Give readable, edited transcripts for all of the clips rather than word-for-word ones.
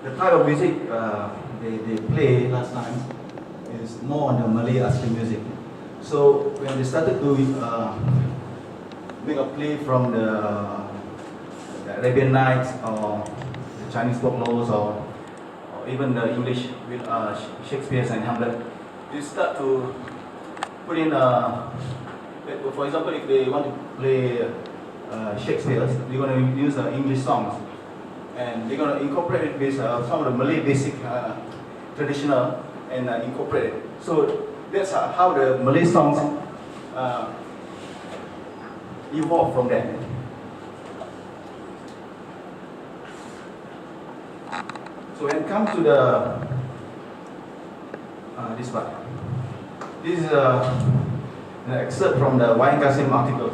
the type of music they play last time is more on the Malay Asli music. So when they started to make a play from the Arabian Nights or the Chinese folklores or even the English with Shakespeare and Hamlet, they start to put in, for example, if they want to play Shakespeare, they're going to use English songs, and they're going to incorporate it with some of the Malay basic traditional and incorporate it. So that's how the Malay songs evolved from that. So when it comes to the this part, this is an excerpt from the Wayang Kasim articles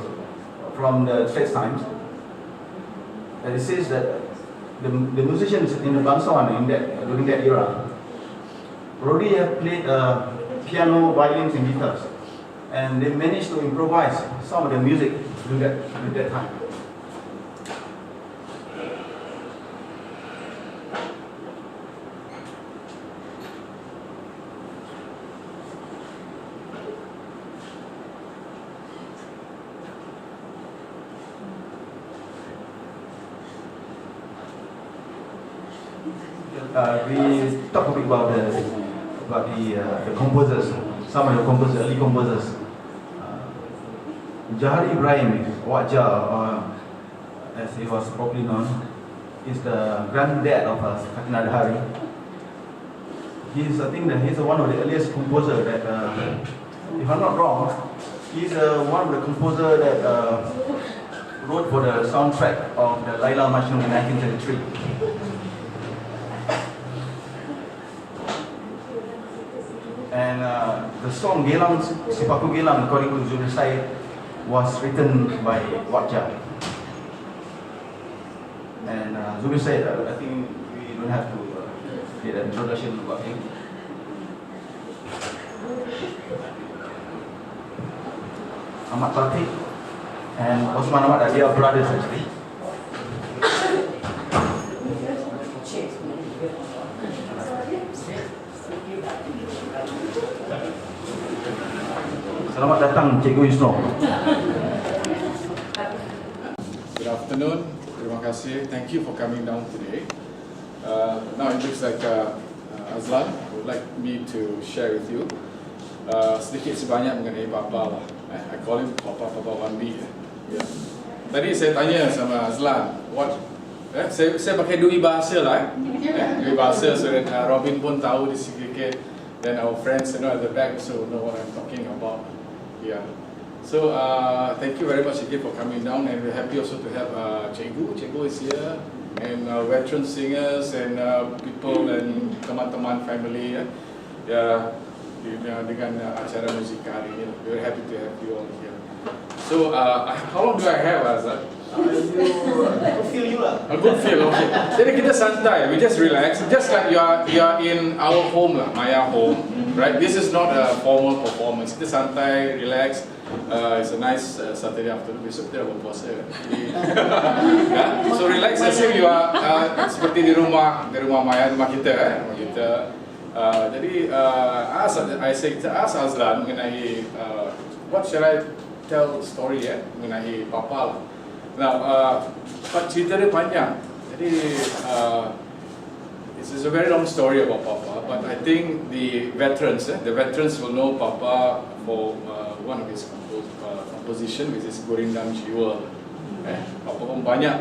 from the Straits Times. And it says that the musicians in the bangsawan during that era already have played piano, violins, and guitars, and they managed to improvise some of the music during that time. We talk a bit about the composers, some of the early composers. Jahar Ibrahim, Wajah, as he was probably known, is the granddad of Katina Dahari. I think that he's one of the earliest composers that, if I'm not wrong, he's one of the composers that wrote for the soundtrack of the Laila Majnun in 1933. And the song Gelang Sipaku Gelang, according to Zubir Said, was written by Wajah. And Zubir Said, I think we don't have to get an introduction about him. Ahmad Fatih and Osman Ahmad, they are brothers actually. Selamat datang, Cikgu Yusno. Good afternoon. Terima kasih. Thank you for coming down today. Now it looks like Azlan would like me to share with you sedikit sebanyak mengenai Papa lah. I call him Papa 1B. Yeah. Tadi saya tanya sama Azlan, saya pakai dui bahasa lah. Dui bahasa so that Robin pun tahu di sedikit. Then our friends at the back also know what I'm talking about. Yeah. So thank you very much again for coming down, and we're happy also to have Cikgu. Cikgu is here, and veteran singers and people and teman-teman family. Dengan acara musik hari ini, we're happy to have you all here. So how long do I have, Azad? Good feel you lah. A good feel, okay. Jadi kita santai, we just relax, just like you are in our home lah, Maya home, right? This is not a formal performance. Kita santai, relax. It's a nice Saturday afternoon. Besok kita berpuasa. So relax as if you are seperti di rumah Maya, rumah kita, rumah kita. Jadi kita ask Azlan mengenai what shall I tell story mengenai Papa lah. Now, cerita dia panjang. Jadi, this is a very long story about Papa, but I think the veterans will know Papa for one of his composition, which is Gorindam Jiwa. Papa pun banyak,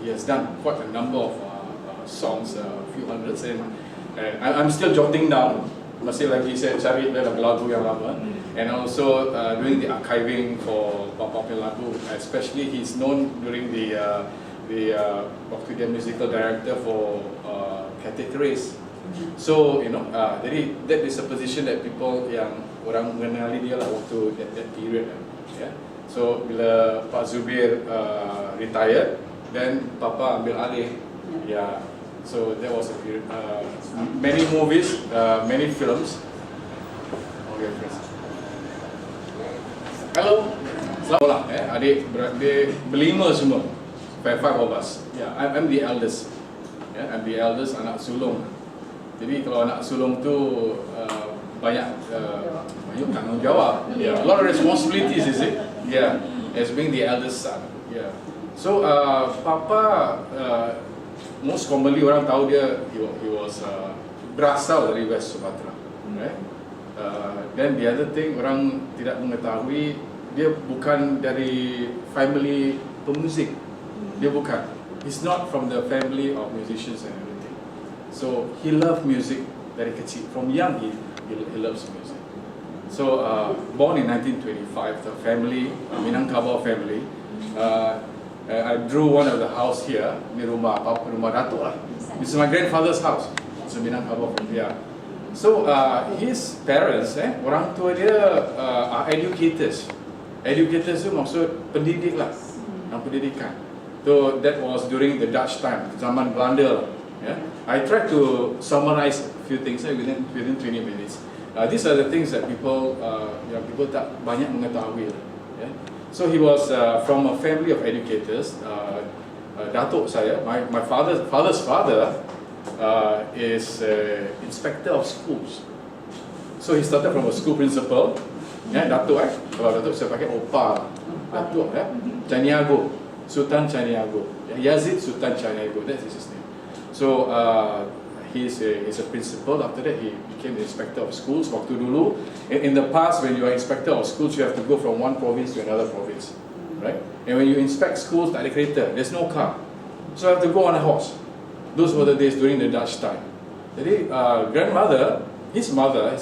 he has done quite a number of songs, a few hundreds, and I'm still jotting down. Masih lagi saya cari lagu yang lama, and also doing the archiving for Papa lagu. Especially he's known during the waktu dia musical director for Cathay Race. So jadi that is a position that people yang orang mengenali dia lah waktu that period. Yeah. So bila Pak Zubir retired, then Papa ambil alih. Yeah. So there was a period, many movies, many films. Okay, friends. Hello, selamat adik beradik berlima semua, five of us. Yeah, I'm the eldest. I'm the eldest anak sulung. Jadi kalau anak sulung tu banyak tanggungjawab. Yeah, a lot of responsibilities, is it? Yeah, as being the eldest son. Yeah. So Papa most commonly orang tahu dia he was berasal dari West Sumatra, right? Then the other thing orang tidak mengetahui dia bukan dari family pemuzik. Dia bukan. He's not from the family of musicians and everything. So he loved music dari kecil. From young he loves music. So born in 1925, the family, Minangkabau family. I drew one of the house here, ni rumah Datuk lah. This is my grandfather's house. It's a Minangkabau family. Yeah. So his parents, orang tua dia are educators. Educators tu maksud pendidik lah, pendidikan. So that was during the Dutch time, zaman Belanda. Yeah? I tried to summarize a few things within 20 minutes. These are the things that people tak banyak mengetahui. Yeah? So he was from a family of educators. Datuk saya, my father's father is inspector of schools. So he started from a school principal. Datuk kalau Datuk saya pakai opa. Datuk Caniago. Sultan Caniago, Yazid Sultan Caniago, that's his name. So he's a principal. After that, he became the inspector of schools. Waktu dulu, in the past, when you are inspector of schools, you have to go from one province to another province, right? And when you inspect schools, tak ada kereta, there's no car, so you have to go on a horse. Those were the days during the Dutch time. Jadi grandmother, his mother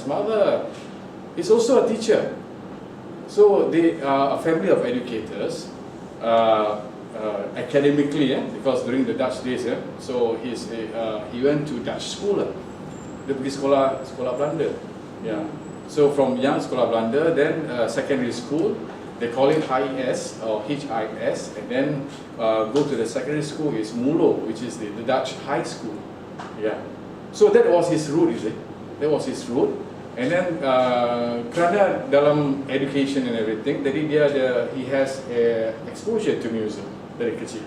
is also a teacher. So they are a family of educators. Academically, because during the Dutch days, so he went to Dutch school. Dia pergi sekolah Belanda. Yeah. So from young sekolah Belanda, then secondary school, they call it HIS or HIS, and then go to the secondary school is MULO, which is the Dutch high school. Yeah. So that was his route, is it? That was his route. And then kerana dalam education and everything, jadi he has exposure to music dari kecil.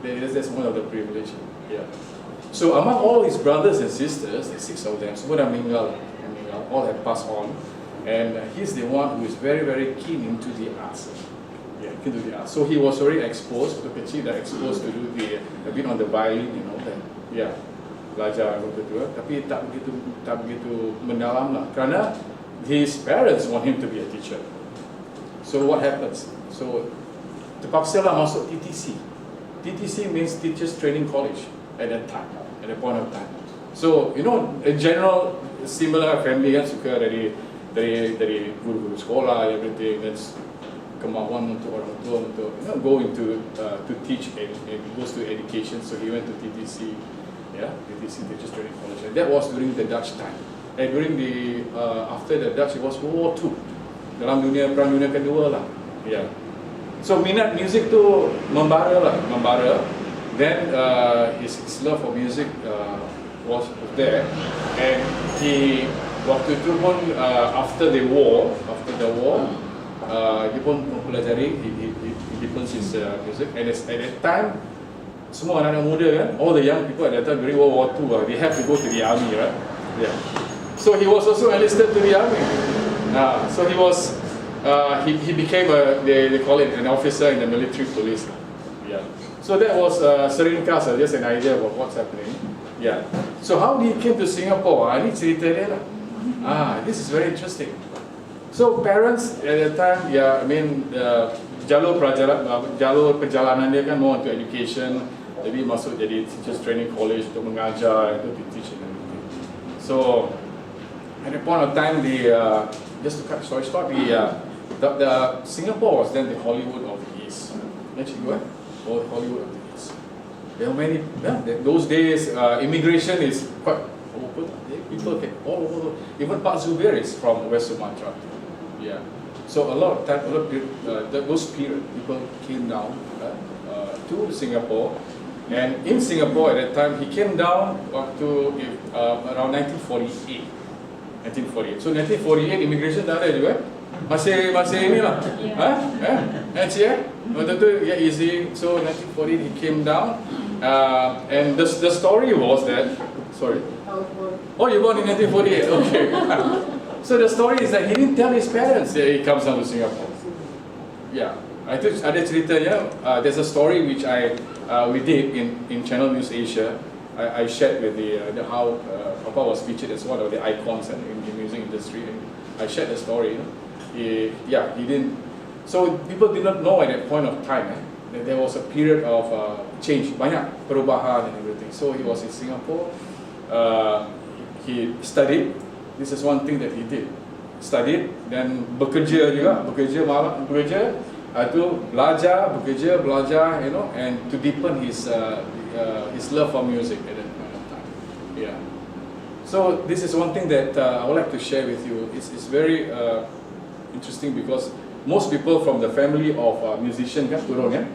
That's one of the privilege. Yeah. So among all his brothers and sisters, there's 6 of them. Semua dah meninggal, all have passed on, and he's the one who is very very keen into the arts. Yeah, keen to the arts. So he was already exposed, waktu kecil dah exposed to do a bit on the violin, you know that. Yeah. Belajar betul, tapi tak begitu mendalam lah. Kerana his parents want him to be a teacher. So what happens? So terpaksa lah masuk TTC. TTC means Teachers Training College at that time, at that point of time. So in general similar family kan suka dari guru-guru sekolah, everything. That's kemauan untuk orang tua untuk go into to teach and goes to education. So he went to TTC. Yeah, TTC, Teachers Training College. And that was during the Dutch time. And during the after the Dutch, it was World War II. Dalam Perang Dunia Kedua lah. Yeah. So minat music tu membara. Then his love for music was there, and he waktu itu pun after the war, dia pun mempelajari, he deepens his music, and at that time semua anak-anak muda kan, all the young people at that time during World War II, they have to go to the army, right? Yeah. So he was also enlisted to the army. So he was, he became they call it an officer in the military police. Yeah. So that was seringkas, just an idea about what's happening. Yeah. So how he came to Singapore? Ini cerita dia lah. This is very interesting. So parents at that time, yeah, I mean, jalur perjalanan dia kan more into education. Jadi masuk jadi Teachers Training College untuk mengajar, untuk teach and everything. So at the point of time, just to cut story short, the Singapore was then the Hollywood of the East. Actually, what? Hollywood of the East. There are many. Those days, immigration is quite open. People came all over. Even Pak Zubir is from West Sumatra. Yeah. So a lot of time, those period, people came down to Singapore. And in Singapore at that time, he came down to around 1948. So 1948 immigration dah ada juga. Masih inilah. Waktu tu easy. So 1948 he came down, And the story was that, sorry. Oh, you born in 1948, okay. So the story is that he didn't tell his parents that he comes down to Singapore. Yeah, ada ceritanya. There's a story which we did in Channel News Asia. I shared with the how Papa was featured as one of the icons in the music industry. And I shared the story. He didn't. So people did not know at that point of time that there was a period of change, banyak perubahan and everything. So he was in Singapore. He studied. This is one thing that he did. Studied, dan bekerja juga, belajar, and to deepen his love for music at that point of time. Yeah. So this is one thing that I would like to share with you. It's very interesting because most people from the family of musician kan turun kan.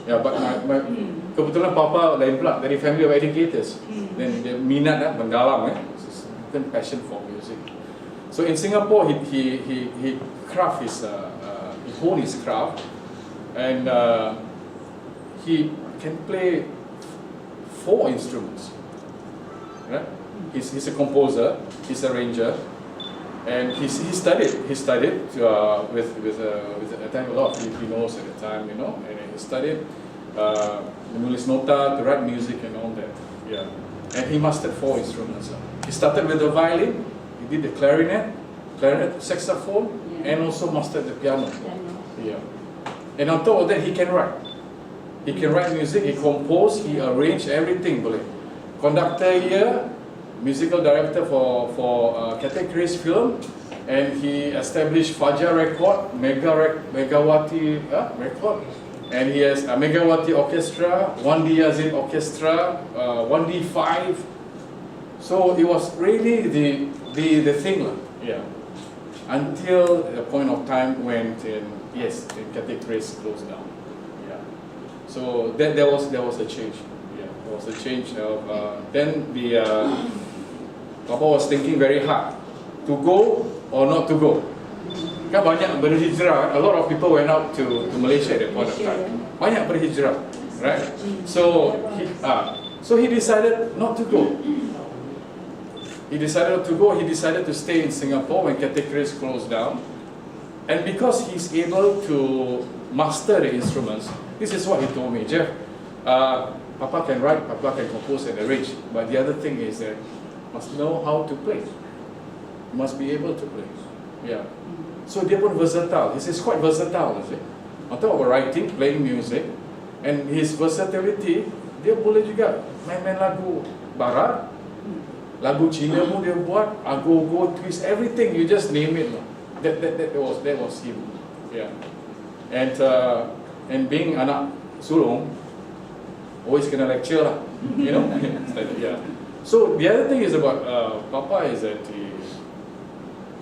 Yeah, but my kebetulan Papa lain pula dari family of educators. Then dia minat mendalam passion for music. So in Singapore, he craft his he honed his craft, and he can play 4 instruments. Right? He's a composer, he's a arranger, and he studied with at the time a lot of Filipinos at the time, and he studied menulis nota to write music and all that. Yeah, and he mastered 4 instruments. He started with the violin, he did the clarinet, saxophone, and also mastered the piano. Yeah, and on top of that, he can write. He can write music, he composed, he arranged everything. Boleh. Conductor here, musical director for Cathay Chris film, and he established Fajar Record, Megawati Record, and he has a Megawati Orchestra, 1D Yazid Orchestra, 1D5. So it was really the thing, yeah. Until the point of time when Cathay Chris closed down. Yeah. So there was a change. Yeah, there was a change of then the Papa was thinking very hard to go or not to go. Kan banyak berhijrah. A lot of people went out to Malaysia at that point of time. Banyak berhijrah, right? So he decided not to go. He decided to go. He decided to stay in Singapore when Cathay Chris closed down. And because he's able to master the instruments, this is what he told me, Jeff. Papa can write, Papa can compose and arrange. But the other thing is that must know how to play. Must be able to play. Yeah. So dia pun versatile. He's quite versatile, is it? On top of writing, playing music, and his versatility, dia boleh juga main lagu barat, lagu Cina pun dia buat, go twist, everything, you just name it. That was him. Yeah. And being anak sulung, always kena lecture lah, yeah. So the other thing is about Papa is that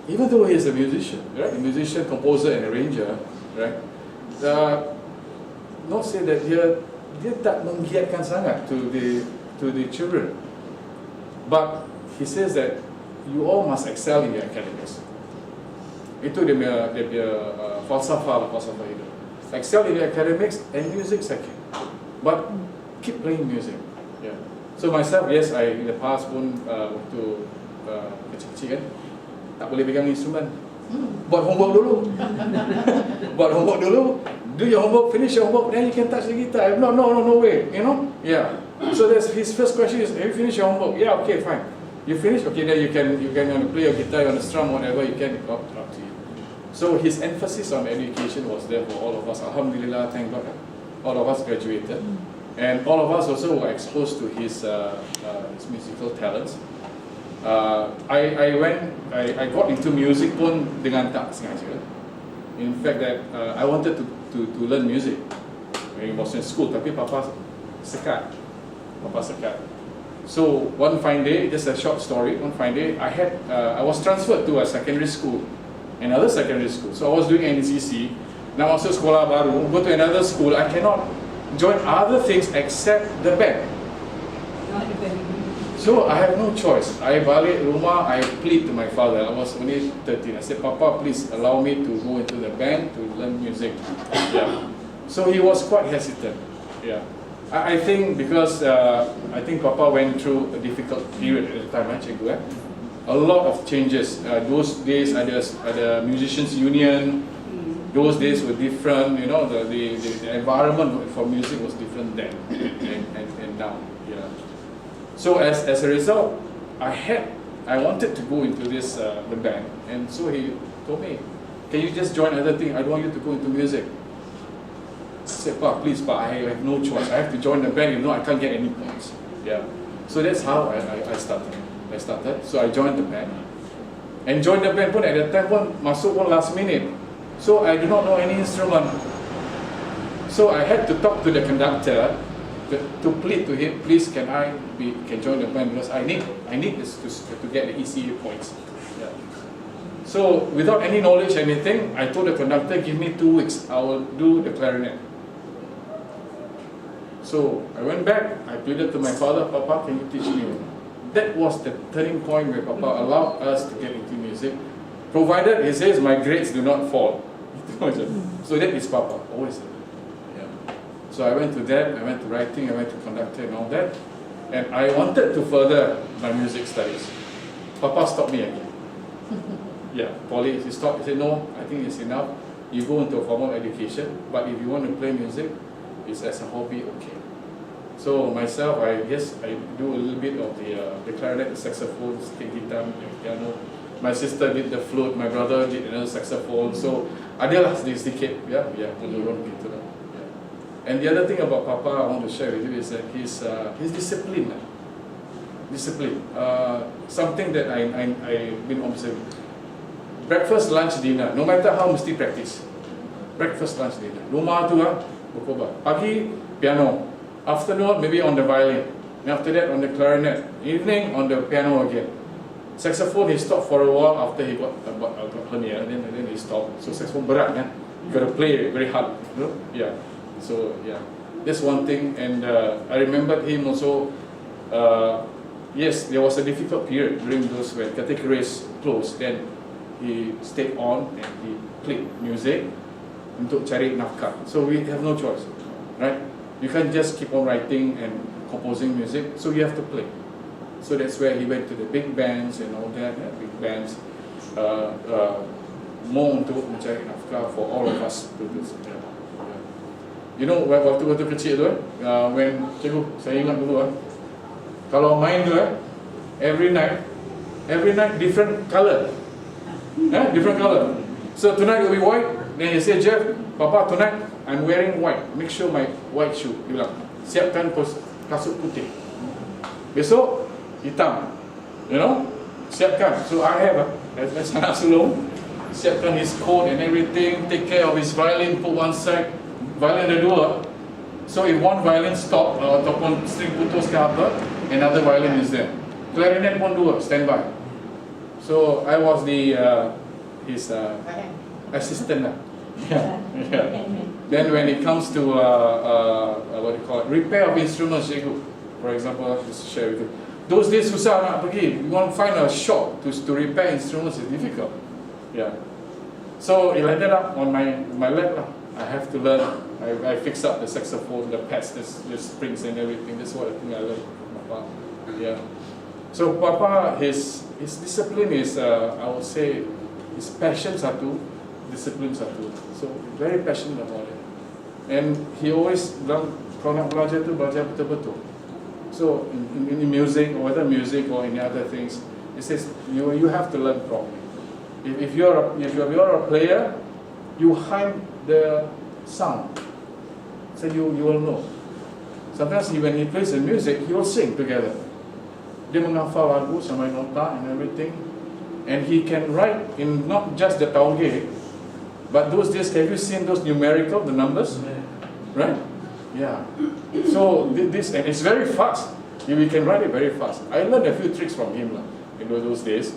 even though he is a musician, right? A musician, composer, and arranger, right? Not say that dia tak menggiatkan sangat to the children, but he says that you all must excel in your academics. Itu dia punya falsafah itu. Excel in your academics and music second, but keep playing music. Yeah. So myself, yes, I in the past pun waktu kecil-kecil kan, tak boleh pegang instrumen. Buat homework dulu. Do your homework, finish your homework, then you can touch the guitar. No way, Yeah. So that's his first question is, have you finished your homework? Yeah, okay, fine. You finish? Okay, then you can play your guitar, you want to strum, whatever you can, up to you. So his emphasis on education was there for all of us. Alhamdulillah, thank God, all of us graduated. And all of us also were exposed to his musical talents. I got into music pun dengan tak sengaja. In fact, that I wanted to learn music when I was in school, tapi Papa sekat. So one fine day, just a short story. One fine day, I was transferred to a secondary school, another secondary school. So I was doing NCC. Now masuk sekolah baru, go to another school. I cannot join other things except the band. So I have no choice. I balik rumah, I plead to my father. I was only 13. I said, Papa, please allow me to go into the band to learn music. Yeah. So he was quite hesitant. Yeah. I think because I think Papa went through a difficult period at the time, Cikgu. A lot of changes. Those days ada musicians union. Those days were different. You know, the environment for music was different then and now. Yeah. So as a result, I wanted to go into this the band, and so he told me, "Can you just join other thing? I don't want you to go into music." I said, "Pa, please, Pa, I have no choice. I have to join the band. If not, I can't get any points." Yeah. So that's how I started. So I joined the band. And joined the band pun at that time pun masuk pun last minute. So I do not know any instrument. So I had to talk to the conductor to plead to him, please can join the band because I need this to get the ECA points. Yeah. So without any knowledge anything, I told the conductor, give me 2 weeks, I will do the clarinet. So I went back, I pleaded to my father, Papa, can you teach me? That was the turning point where Papa allowed us to get into music, provided he says my grades do not fall. So that is Papa, always. Yeah. So I went to that, I went to writing, I went to conducting and all that. And I wanted to further my music studies. Papa stopped me again. Yeah, Poly, he stopped, he said, no, I think it's enough. You go into a formal education, but if you want to play music, it's as a hobby, okay. So myself, I do a little bit of the clarinet, the saxophone, the guitar, the piano. My sister did the flute, my brother did another saxophone. So adalah sedikit, menurun gitu lah. And the other thing about Papa I want to share with you is that his discipline. Discipline. Something that I've been observing. Breakfast, lunch, dinner. No matter how mesti practice. Breakfast, lunch, dinner. Rumah tu berkobar. Pagi piano. Afternoon maybe on the violin. And after that on the clarinet. Evening on the piano again. Saxophone he stopped for a while after he got hernia. Then he stopped. So saxophone berat kan. You gotta play very hard. You know? Yeah. So yeah, that's one thing. And I remembered him also. Yes, there was a difficult period during those when categories closed. Then he stayed on and he played music untuk cari nafkah. So we have no choice, right? You can't just keep on writing and composing music. So you have to play. So that's where he went to the big bands and all that. Big bands, more untuk mencari nafkah for all of us to do. You know, waktu kecil tu when cikgu, saya ingat dulu kalau main tu every night different color. Different color. So tonight will be white. Then he said, Jeff, Papa, tonight I'm wearing white. Make sure my white shoe. Dia bilang, siapkan kasut putih. Besok hitam. You know, siapkan. So I have as anak sulung, siapkan his coat and everything. Take care of his violin. Put one side. Violin ada dua. So if one violin stop ataupun string putus ke apa, another violin is there. Clarinet pun dua, standby. So I was his assistant lah. Yeah. Then when it comes to what do you call it, repair of instruments, cikgu, for example, just to share with you. Those days susah nak pergi. You want to find a shop to repair instruments is difficult. Yeah. So it ended up on my lap lah. I have to learn. I fix up the saxophone, the pads, the springs and everything. That's what I think I learned from Papa. Yeah. So Papa, his discipline is, I would say, his passion satu, discipline satu. So very passionate about it. And he always bilang, kalau nak belajar tu belajar betul-betul. So in music, or whether music or any other things, he says you have to learn properly. If you're a player, you hum the sound, so you will know. Sometimes when he plays the music, he will sing together. Dia menghafal lagu sama nota and everything, and he can write in not just the tauge, but those days. Have you seen those numerical, the numbers, right? Yeah. So this, and it's very fast. We can write it very fast. I learned a few tricks from him in those days,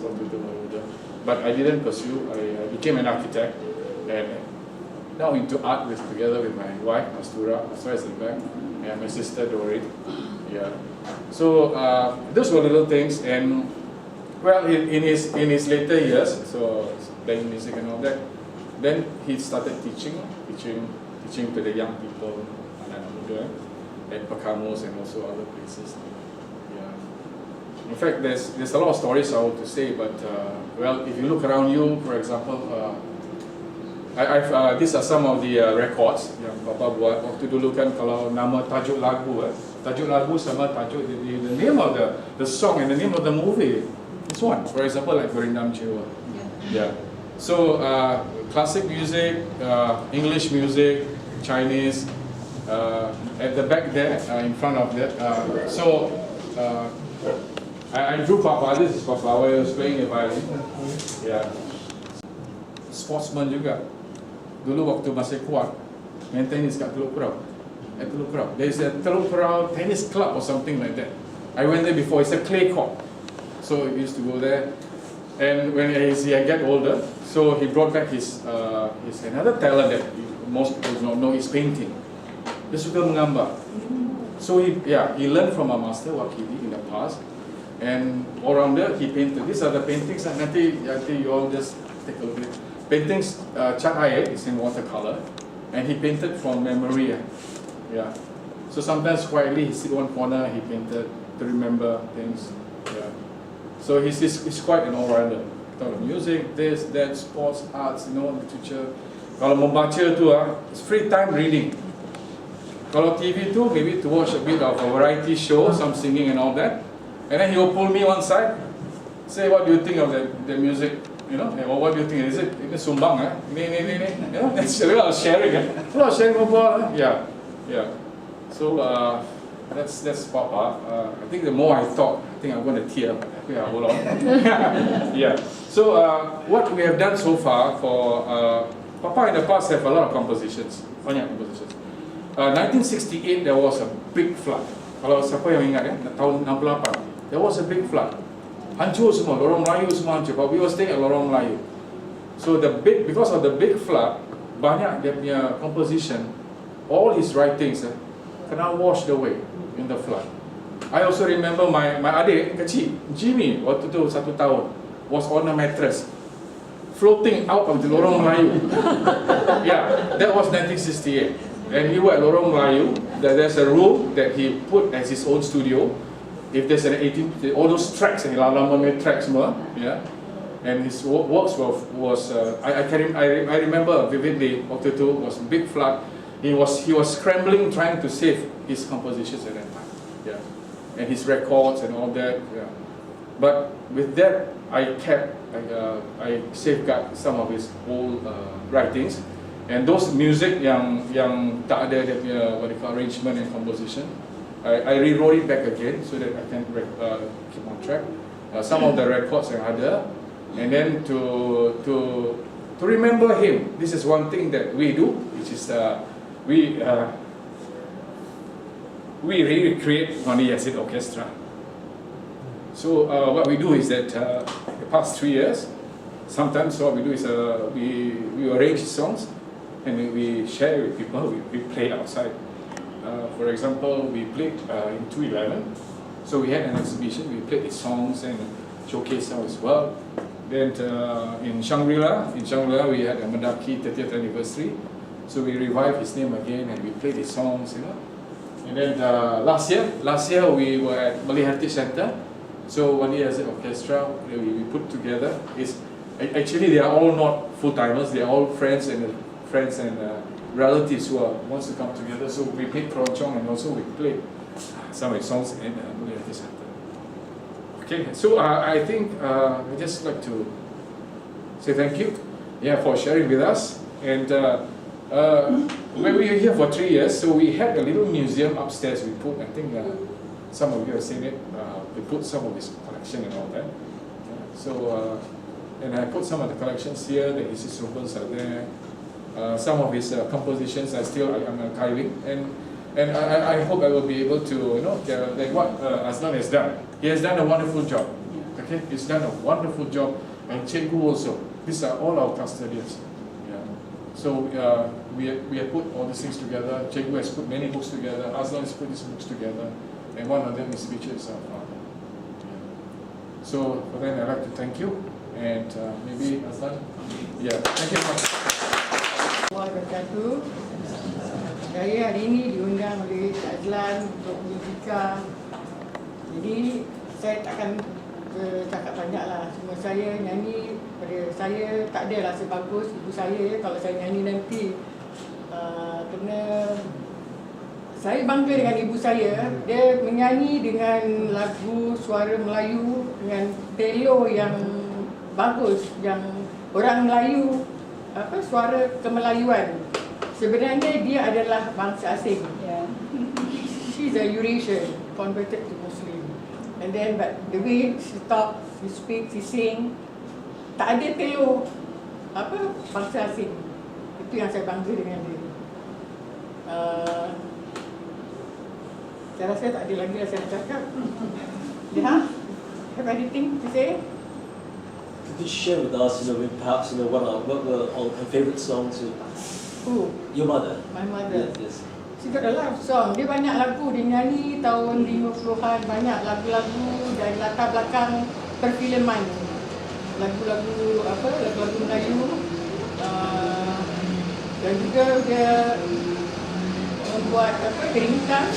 but I didn't pursue. I became an architect, and now into art together with my wife Mastura, as well as Stienberg, and my sister Dorit. Yeah. So those were little things, and well, in his later years, so playing music and all that, then he started teaching to the young people, anak muda. at Pekamos and also other places. Yeah. In fact, there's a lot of stories I want to say, but well, if you look around you, for example, these are some of the records yang Papa buat. Waktu dulu kan kalau nama tajuk lagu, tajuk lagu sama tajuk the name of the song and the name of the movie. This one, for example, like Gorindam Jiwa. Yeah. So classic music, English music, Chinese. At the back there, in front of that. I drew Papa. This is Papa. I was playing the violin. Yeah. Sportsman juga. Dulu waktu masih kuat, main tenis kat Teluk Kurau. At Teluk Kurau. There's a Teluk Kurau tennis club or something like that. I went there before. It's a clay court. So we used to go there. And when as I get older, so he brought back his another talent that most people don't know is painting. Dia suka menggambar. So he learned from a master what he did in the past. And all around there he painted. These are the paintings. Nanti you all just take a look at it. Paintings, cat air is in watercolor, and he painted from memory. Yeah. So sometimes quietly he sit one corner, he painted to remember things. Yeah. So he's quite an all-rounder. Talk of music, this, that, sports, arts, literature. Kalau membaca tu it's free time reading. Kalau TV tu, maybe to watch a bit of a variety show, some singing and all that. And then he will pull me one side, say, what do you think of the music? Or what do you think? Is it sumbang? That's a lot of sharing. A lot of sharing about. Yeah. So that's Papa. I think the more I talk, I think I'm going to tear. Yeah, hold on. Yeah. So what we have done so far for Papa in the past have a lot of compositions. Banyak compositions. 1968 there was a big flood. Kalau siapa yang ingat tahun 68, there was a big flood. Hancur semua, Lorong Melayu semua hancur. But we were staying at Lorong Melayu. So because of the big flood, banyak dia punya composition, all his writings kena washed away in the flood. I also remember my adik kecil, Jimmy, waktu tu 1 tahun, was on a mattress, floating out of the Lorong Melayu. Yeah, that was 1968. And we were at Lorong Melayu. There's a room that he put as his own studio. If there's an 18, all those tracks and lama tracks semua, yeah. And his works was I remember vividly. Waktu tu was a big flood. He was scrambling trying to save his compositions at that time, yeah. And his records and all that, yeah. But with that, I safeguard some of his old writings, and those music yang tak ada dia punya what they call arrangement and composition. I rewrote it back again so that I can keep on track. Some of the records yang ada, and then to remember him. This is one thing that we do, which is we recreate Malay Acid Orchestra. So what we do is that the past 3 years, sometimes what we do is we arrange songs and we share with people. We play outside. For example, we played in 211, so we had an exhibition, we played his songs and showcased them as well. Then in Shangri-La we had a Mendaki 30th anniversary, so we revived his name again and we played his songs, And then last year we were at Malay Heritage Center, so Malay Acid Orchestra, we put together. Actually they are all not full-timers, they are all friends and relatives who wants to come together. So we played Keroncong and also we played some of his songs in Malay Heritage Center. Okay, so I think I just like to say thank you, for sharing with us. And when we were here for 3 years, so we had a little museum upstairs. We put, I think some of you have seen it. We put some of his collection and all that. And I put some of the collections here. The his instruments are there. Some of his compositions I'm archiving, and I hope I will be able to, like what Azlan has done. He has done a wonderful job. Okay, he's done a wonderful job, and Cikgu also. These are all our custodians. Yeah. So we have put all these things together. Cikgu has put many books together. Azlan has put these books together, and one of them is features of. So for that, I'd like to thank you, and maybe Azlan. Yeah, thank you very much. Wabarakatuh. Saya hari ini diundang oleh Cik Azlan untuk muzika. Jadi saya takkan cakap banyak lah. Cuma saya nyanyi, pada saya tak adalah sebagus ibu saya. Kalau saya nyanyi nanti kena, saya bangga dengan ibu saya. Dia menyanyi dengan lagu suara Melayu dengan telo yang bagus, yang orang Melayu suara kemelayuan. Sebenarnya dia adalah bangsa asing. Yeah. She's a Eurasian converted to Muslim. And then but the way she talk, she speak, she sing, tak ada telo bangsa asing. Itu yang saya bangga dengan dia. Saya rasa tak ada lagi yang saya nak cakap. Yeah, have anything to say? Could you share with us, perhaps, what were all her favourite songs? Who? Your mother. My mother. Yes. She got a lot of song. Dia banyak lagu dia nyanyi tahun 50-an, banyak lagu-lagu dan latar belakang perfilman. Lagu-lagu lagu-lagu Melayu. Dan juga dia membuat keringitan.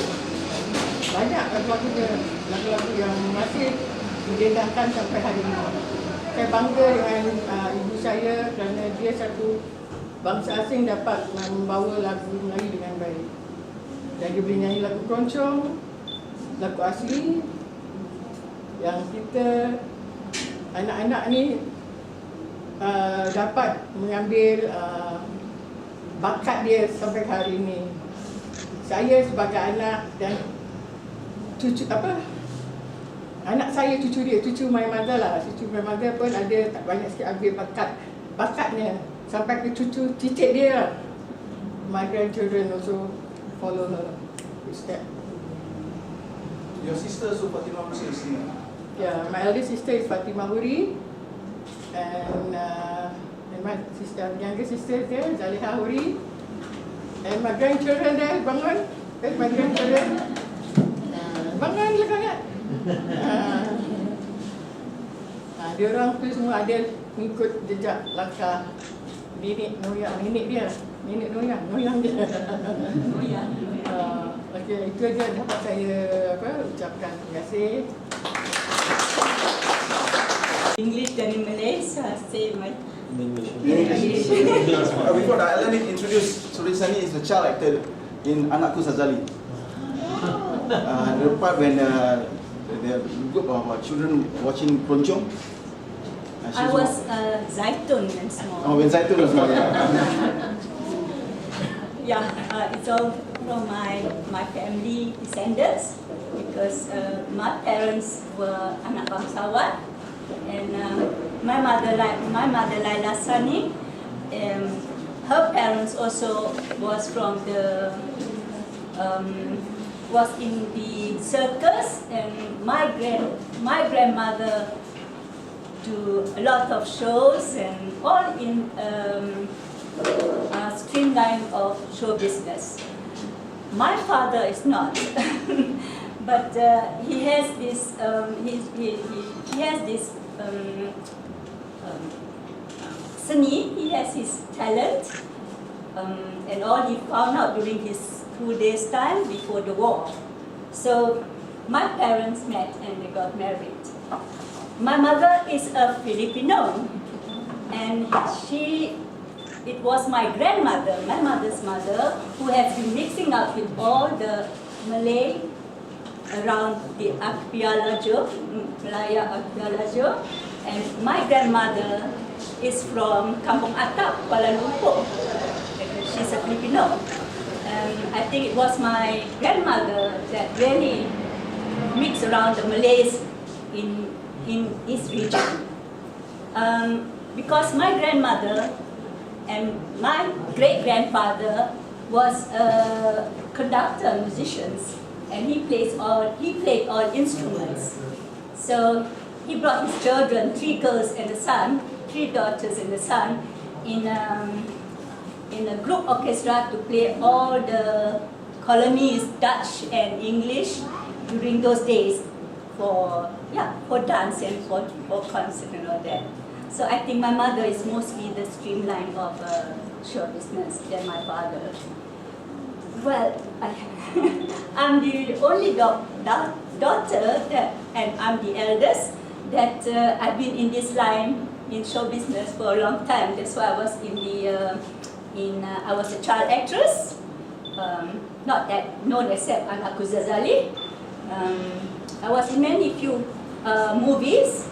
Banyak lagu-lagu dia, lagu-lagu yang masih didendangkan sampai hari ini. Saya bangga dengan ibu saya kerana dia satu bangsa asing dapat membawa lagu Melayu dengan baik. Dan dia boleh nyanyi lagu keroncong, lagu asli yang kita anak-anak ni dapat mengambil bakat dia sampai hari ini. Saya sebagai anak dan cucu anak saya, cucu dia, cucu my mother lah. Cucu my mother pun ada tak banyak sikit ambil bakatnya sampai ke cucu cicit dia lah. My grandchildren also follow her step. Your sister Fatimah Huri is singer. Yeah, my eldest sister is Fatimah Huri, and my younger sister there, Zaliha Huri, and my grandchildren there, bangun. That's my grandchildren. Bangun dia sangat. Dia orang tu semua ada mengikut jejak langkah nenek dia. Okey, itu aja dapat saya ucapkan. Terima kasih. English dan in Malay, so I say my English. Before that, let me introduce Surisani is the child actor in Anakku Sazali. The part when the group of children watching Keroncong. I was Zaitun and small. Oh, when Zaitun was small, yeah. Yeah, it's all from my family descendants because my parents were anak bangsawan, and my mother Laila Sani, her parents also was from the was in the circus, and my grandmother do a lot of shows and all in streamline of show business. My father is not, but he has this he has this seni. He has his talent, and all he found out during his 2 days time before the war. So my parents met and they got married. My mother is a Filipino, and it was my grandmother, my mother's mother, who has been mixing up with all the Malay around the archipelago, Malaya archipelago, and my grandmother is from Kampung Atap, Kuala Lumpur. She's a Filipino. I think it was my grandmother that really mixed around the Malays in this region. Because my grandmother and my great-grandfather was a conductor, musicians, and he played all instruments. So he brought his children, 3 girls and a son, 3 daughters and a son, in a group orchestra to play all the colonies, Dutch and English, during those days for dance and for concert and all that. So I think my mother is mostly the streamline of show business than my father. Well, I'm the only daughter and I'm the eldest that I've been in this line in show business for a long time. That's why I was I was a child actress, not that known except Anakku Zazali. I was in few movies,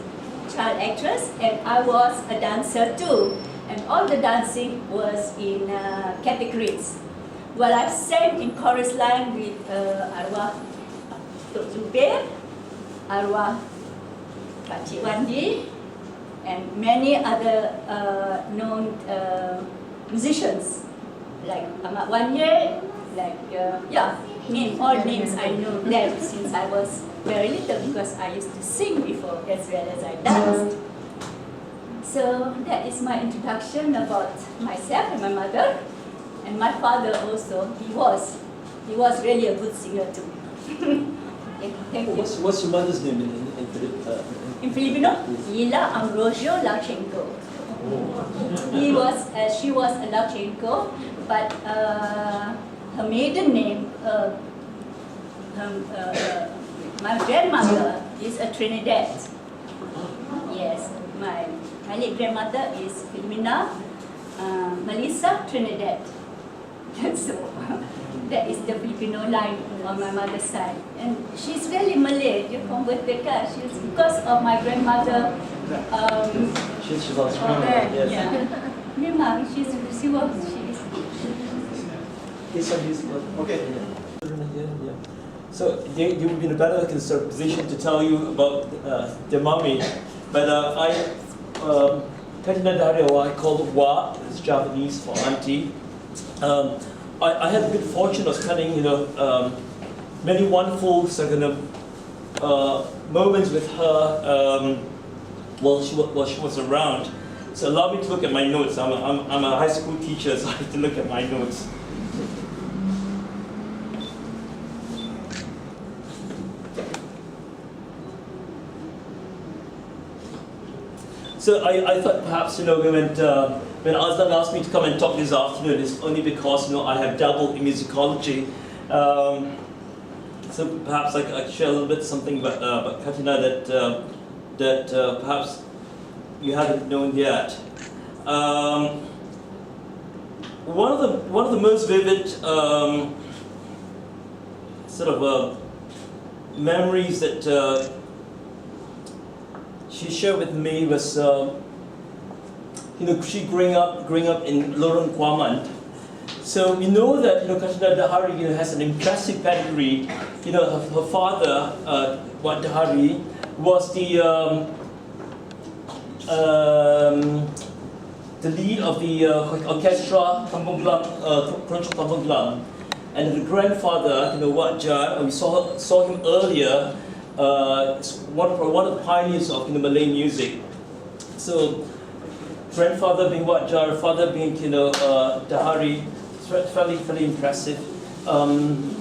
child actress, and I was a dancer too. And all the dancing was in categories. Well, I've sang in chorus line with arwah Tok Zubir, arwah Pak Cik Wandi, and many other known musicians like Ahmad Wanye, like all names I know them since I was very little because I used to sing before as well as I danced. So that is my introduction about myself and my mother. And my father also, he was really a good singer too. Okay, thank you. What's your mother's name In Filipino? Lila Ambrosio Lachenko. She was a Lachenko, but her maiden name, my grandmother is a Trinidad. Yes, my late grandmother is Filipina Melissa Trinidad. So that is the Filipino line on my mother's side, and she's really Malay. You converted her. She's because of my grandmother. She's lost Yeah. Memang she is. Okay. Yeah. So they would be in a better sort of position to tell you about their mommy, but Katina Dario, I call it Wa, it's Japanese for auntie. I had the good fortune of spending, many wonderful moments with her while she was around. So allow me to look at my notes. I'm a high school teacher, so I have to look at my notes. So I thought perhaps, when Azlan asked me to come and talk this afternoon, it's only because, I have dabbled in musicology. So perhaps I could share a little bit something about Katina that perhaps you haven't known yet. One of the most vivid memories that she shared with me was, she growing up in Lorong Kwaman. So we know that Katina Dahari has an impressive pedigree. Her father, Wat Dahari, was the lead of the orchestra Kampung Glam, Kampung Glam, and the grandfather, Wat Jar, we saw him earlier. One of the pioneers of Malay music. So, grandfather being Wat Jar, father being Dahari, fairly impressive. And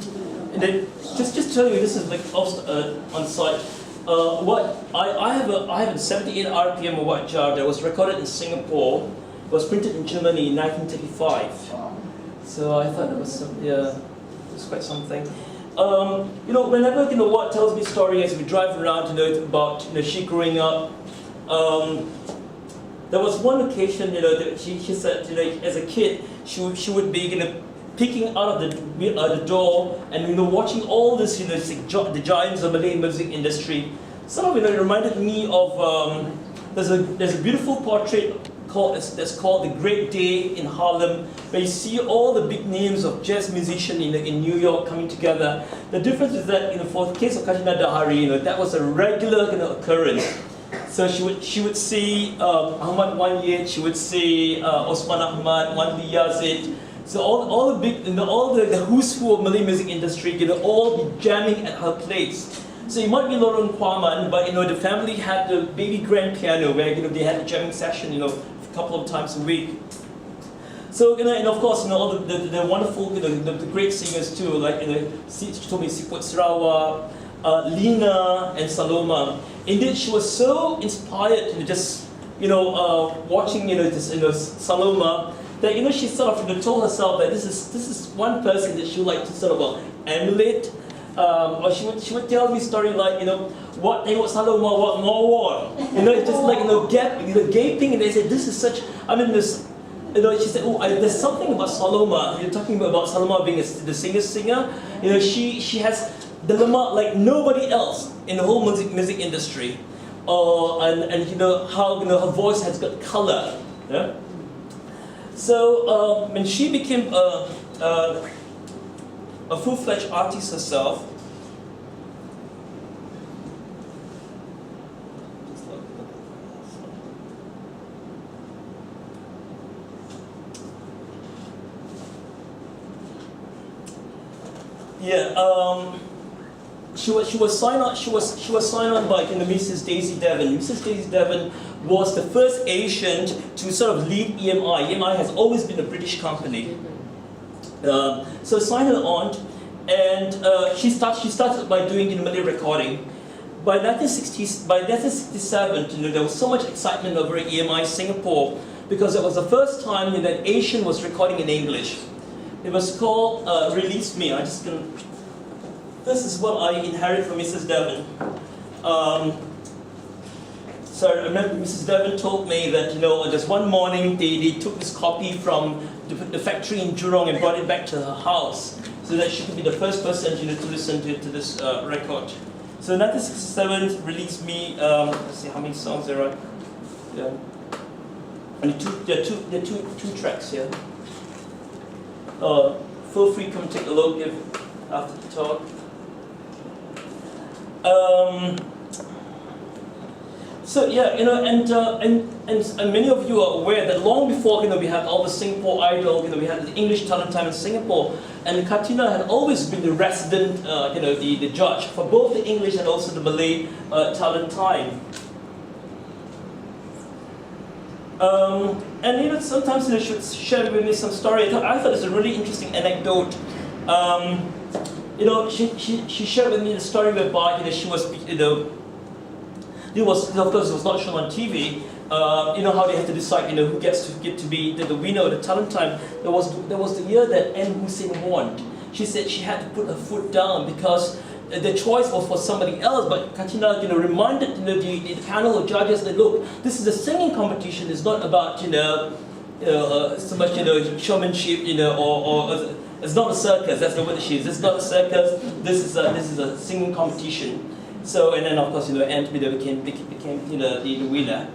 then just tell you, this is like on site. I have a 78 RPM of Wat Jar that was recorded in Singapore, was printed in Germany in 1935. So I thought it was quite something. Whenever Wat tells me story as we drive around, about she growing up. There was one occasion, that she said, as a kid, she would be, peeking out of the door and watching all this, the giants of Malay music industry. Some of it reminded me of there's a beautiful portrait that's called The Great Day in Harlem, where you see all the big names of jazz musicians in New York coming together. The difference is that for the case of Katina Dahari, that was a regular occurrence. So she would see Ahmad Wanye, she would see Osman Ahmad, Wandi Yazid. So all the big, all the who's who of Malay music industry, all be jamming at her place. So it might be Lorong Kwaman, but the family had the baby grand piano where they had a jamming session, a couple of times a week. So and of course all the wonderful the great singers too, like she told me Siput Sarawak, Lina and Saloma. Indeed, she was so inspired, just watching Saloma, that she sort of told herself that this is one person that she would like to sort of emulate. Or she would tell me story like, what they was Saloma, what more war. It's just like, gaping, and they said, this is such, this, she said, there's something about Saloma. You're talking about Saloma being the singer. She has the lemah like nobody else in the whole music industry. And how her voice has got color. Yeah? So when she became a full-fledged artist herself, she was signed on. She was signed on by Mrs. Daisy Devon. Mrs. Daisy Devon was the first Asian to sort of lead EMI. EMI has always been a British company. So signed her on, and she started by doing Malay recording. By 1967, there was so much excitement over EMI Singapore because it was the first time that Asian was recording in English. It was called Release Me. This is what I inherited from Mrs. Devon. So I remember Mrs. Devon told me that just one morning they took this copy from the factory in Jurong and brought it back to her house so that she could be the first person to listen to this record. So 1967 released me. Let's see how many songs there are. Yeah, and there are two tracks here. Feel free to come take a look after the talk. So yeah, and many of you are aware that long before we had all the Singapore Idol, we had the English Talent Time in Singapore, and Katina had always been the resident, the judge for both the English and also the Malay Talent Time. And sometimes she would share with me some story. I thought it's a really interesting anecdote. She shared with me the story whereby she was, it was, of course, it was not shown on TV. How they had to decide, who gets to get to be the winner of the Talent Time. There was the year that N. Hussein won. She said she had to put her foot down because the choice was for somebody else. But Katina, reminded the panel of judges that look, this is a singing competition. It's not about so much showmanship, or it's not a circus. That's the word she is. It's not a circus. This is a singing competition. So and then of course Ant became the winner.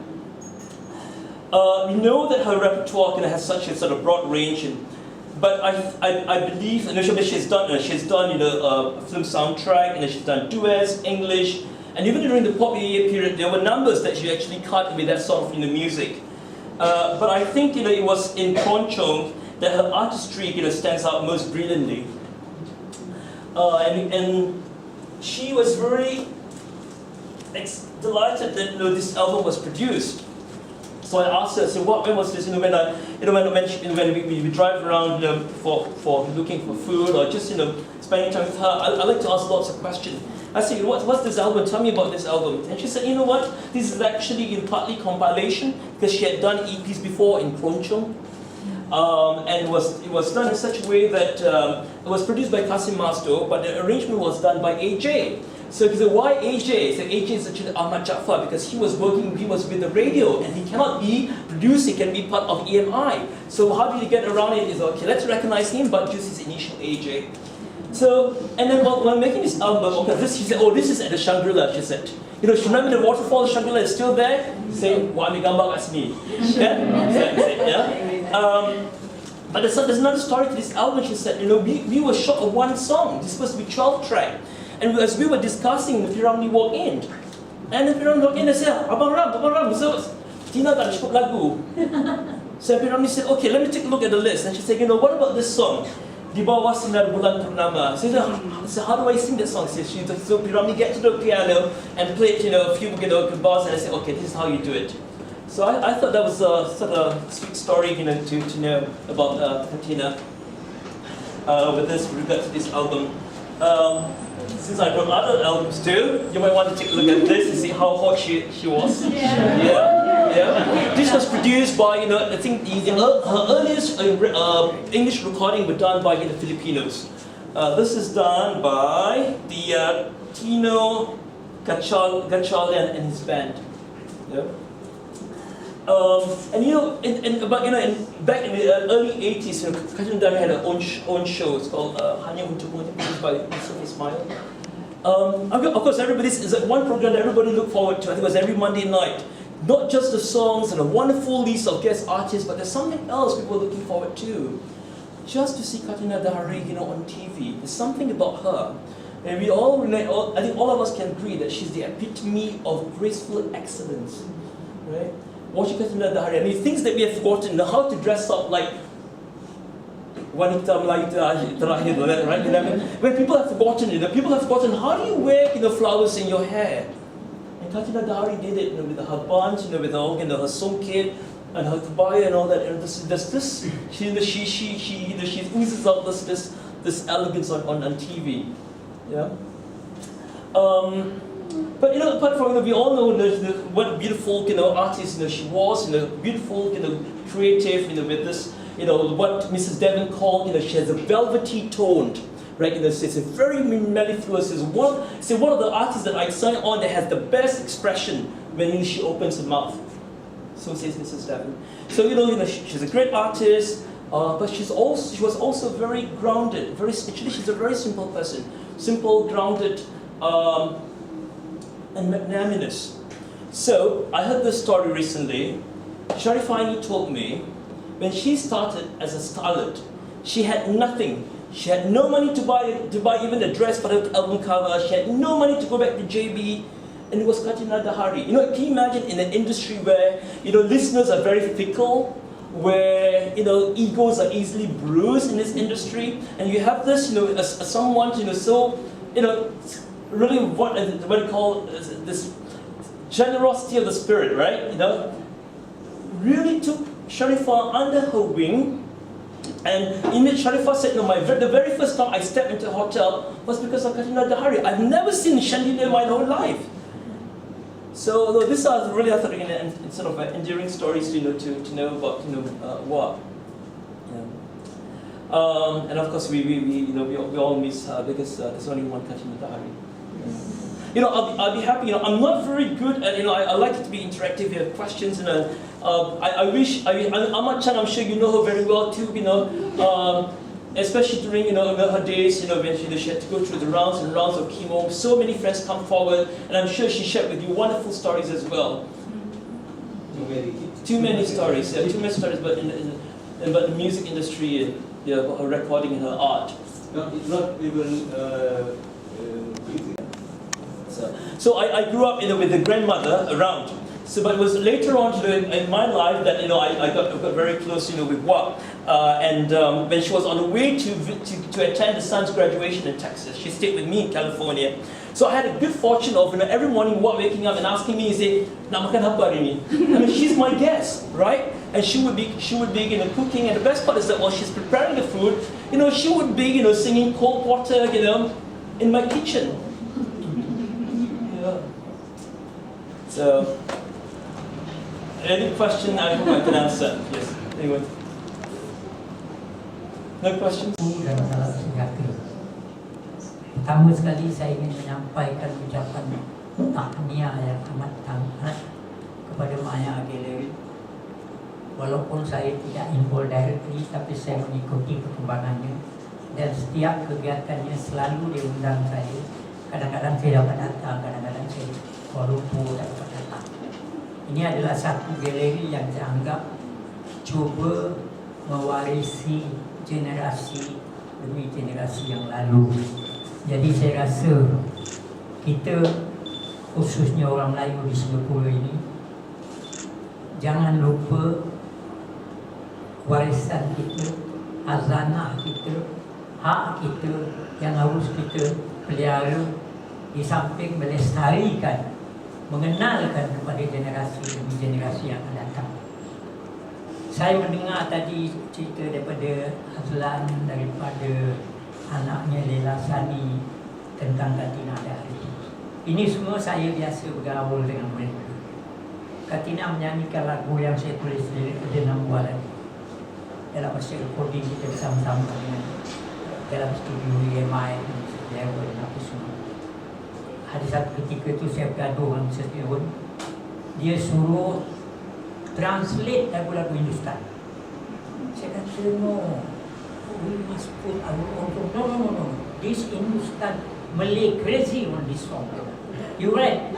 We know that her repertoire has such a sort of broad range, but I believe she's done film soundtrack, and she's done duets, English, and even during the pop period there were numbers that she actually cut with that sort of music. But I think it was in Kronchong that her artistry stands out most brilliantly, and she was very delighted that this album was produced. So I asked her, so when was this? When we drive around for looking for food or just spending time with her, I like to ask lots of questions. I said, what's this album? Tell me about this album. And she said, this is actually partly compilation because she had done EPs before in Kronchong. And it was done in such a way that it was produced by Kasim Masto, but the arrangement was done by AJ. So he said, why AJ? So AJ is actually Ahmad Jaafar because he was with the radio and he cannot be produced, he can be part of EMI. So how did he get around it? Is okay, let's recognize him but use his initial AJ. So, and then when making this album, she said, this is at the Shangri-La, she said. She remember the waterfall, the Shangri-La is still there? Say, wah ambil gambar kat sini. But there's another story to this album. She said, we were short of one song. This was supposed to be 12 track. And as we were discussing, the Piramli walked in. And the Piramli walked in and said, Abang Ram. So, Tina tak cukup lagu. So Piramli said, okay, let me take a look at the list. And she said, what about this song? Di bawah sinar bulan purnama. So how do I sing that song? So Piramli get to the piano and played, a few bars, and I said, okay, this is how you do it. So I thought that was a sort of sweet story, to know about Katina with regard to this album. Since I brought other albums too, you might want to take a look at this and see how hot she was. Yeah. Yeah, this was produced by I think her earliest English recording were done by the Filipinos. This is done by the Tino Gatchalian and his band. Yeah. Back in the early 80s, Kajun Dari had her own show. It's called Hanya Untuk Muti, produced by Yusuf Ismail. Of course, is one program that everybody looked forward to. I think it was every Monday night. Not just the songs and a wonderful list of guest artists, but there's something else people were looking forward to. Just to see Katrina Dahari, on TV. There's something about her. And we all relate, I think all of us can agree that she's the epitome of graceful excellence. Right? Watching Katrina Dahari, I mean, things that we have forgotten, how to dress up like wanita Malay terakhir, right? When people have forgotten, people have forgotten how do you wear, flowers in your hair. And Katrina Dahari did it, with her buns, with her songket and her kebaya and all that. And she oozes out this elegance on TV. Yeah. But apart from we all know what beautiful artist she was, beautiful creative, with this what Mrs. Devon called she has a velvety toned, right? It's a very mellifluous. It's one of the artists that I sign on that has the best expression when she opens her mouth. So says Mrs. Devon. So she's a great artist, but she was also very grounded. She's a very simple person, simple, grounded. And magnanimous. So I heard this story recently. Sharifani told me when she started as a starlet, she had nothing. She had no money to buy even a dress for the album cover. She had no money to go back to JB, and it was Katrina Dahari. Can you imagine in an industry where listeners are very fickle, where egos are easily bruised in this industry, and you have this someone so really what you call this generosity of the spirit, right? Really took Sharifah under her wing. And Sharifah said, the very first time I stepped into a hotel was because of Katrina Dahari. I've never seen chandelier in my whole life. So these are really, I think, sort of endearing stories to know about what. And of course we all miss her because there's only one Katrina Dahari. I'll be happy. I'm not very good at. I like it to be interactive. You have questions, I wish. Ahmad Chan, I'm sure you know her very well too. Especially during her days. When she had to go through the rounds and rounds of chemo. So many friends come forward, and I'm sure she shared with you wonderful stories as well. Too many stories. Yeah, too many stories. But about the music industry and about her recording and her art. No, it's not even. So I grew up with the grandmother around. So, but it was later on in my life that I got very close with Wap. And when she was on the way to attend the son's graduation in Texas, she stayed with me in California. So I had a good fortune of every morning Wap waking up and asking me, "Nak makan apa hari ni?" I mean, she's my guest, right? And she would be cooking. And the best part is that while she's preparing the food, she would be singing Cold Water, in my kitchen. So, any question I hope I can answer. Yes, anyone? No questions? Dan salam sejahtera. Pertama sekali saya ingin menyampaikan ucapan tahniah yang amat hangat kepada Maya Gallery. Walaupun saya tidak involved directly, tapi saya mengikuti perkembangannya dan setiap kegiatannya selalu diundang saya. Kadang-kadang saya dapat datang, kadang-kadang saya Kuala tak dapat datang. Ini adalah satu galeri yang saya anggap cuba mewarisi generasi demi generasi yang lalu. Jadi saya rasa kita, khususnya orang Melayu di Singapura ini, jangan lupa warisan kita, hazanah kita, hak kita yang harus kita pelihara, di samping melestarikan, mengenalkan kepada generasi demi generasi yang akan datang. Saya mendengar tadi cerita daripada Azlan, daripada anaknya Lela Sani tentang Katrina Dahari. Ini semua saya biasa bergaul dengan mereka. Katina menyanyikan lagu yang saya tulis dia 6 bulan lagi. Dalam masa recording kita bersama-sama dengan dalam studio EMI dan apa semua. Ada satu ketika tu saya bergaduh dengan Mr. Stienberg. Dia suruh translate lagu-lagu Hindustan. Saya kata no, we must put our own. No. This Hindustan Malay crazy on this song. You right?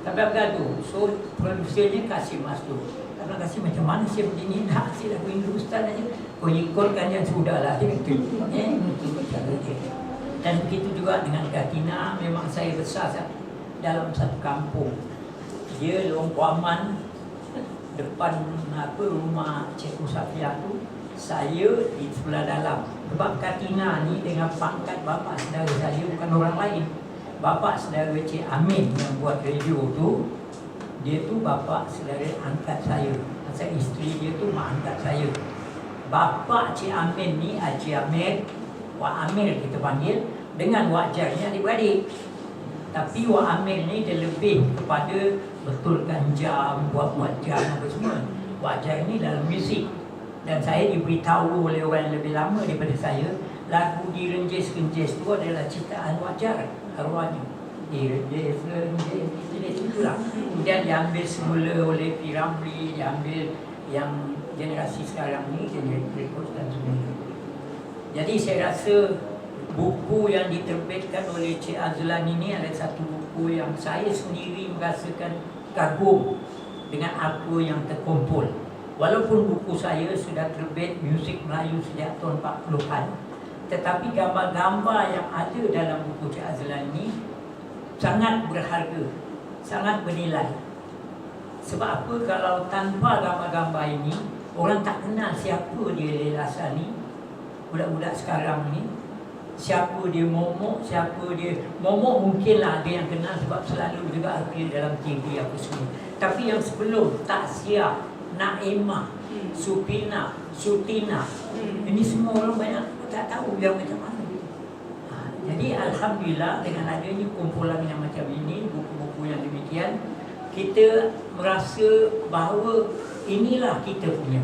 Tapi bergaduh. So produsernya kasih masuk. Kalau kasih macam mana saya begini nak kasih lagu Hindustan aja. Kau ikutkan yang sudahlah dia kata. Itu cara dia. Dan begitu juga dengan Katina, memang saya besar dalam satu kampung. Dia Lorong Kuaman, depan rumah Cikgu Safia tu, saya di sebelah dalam. Sebab Katina ni dengan pangkat bapa saudara saya bukan orang lain. Bapa saudara Cik Amin yang buat radio tu, dia tu bapa saudara angkat saya. Pasal isteri dia tu mak angkat saya. Bapa Cik Amin ni Haji Amir, Wak Amir kita panggil, dengan Wak Jar ni adik-beradik. Tapi Wak Amir ni dia lebih kepada betulkan jam, buat jam apa semua. Wak Jar ni dalam muzik. Dan saya diberitahu oleh orang yang lebih lama daripada saya, lagu Direnjes-Renjes tu adalah ciptaan Wak Jar, arwahnya. Direnjes-Renjes, itulah. Kemudian diambil semula oleh P. Ramlee, diambil yang generasi sekarang ni, dia rekodkan semula. Jadi saya rasa buku yang diterbitkan oleh Cik Azlan ini adalah satu buku yang saya sendiri merasakan kagum dengan apa yang terkumpul. Walaupun buku saya sudah terbit muzik Melayu sejak tahun 40-an, tetapi gambar-gambar yang ada dalam buku Cik Azlan ini sangat berharga, sangat bernilai. Sebab apa? Kalau tanpa gambar-gambar ini, orang tak kenal siapa dia Lelasa ni, budak-budak sekarang ni. Siapa dia Momok, siapa dia Momok mungkinlah ada yang kenal sebab selalu juga appear dalam TV apa semua. Tapi yang sebelum Taksia, Naimah, Supina, Sutina, ini semua orang banyak tak tahu yang macam mana. Jadi Alhamdulillah dengan adanya kumpulan yang macam ini, buku-buku yang demikian, kita merasa bahawa inilah kita punya.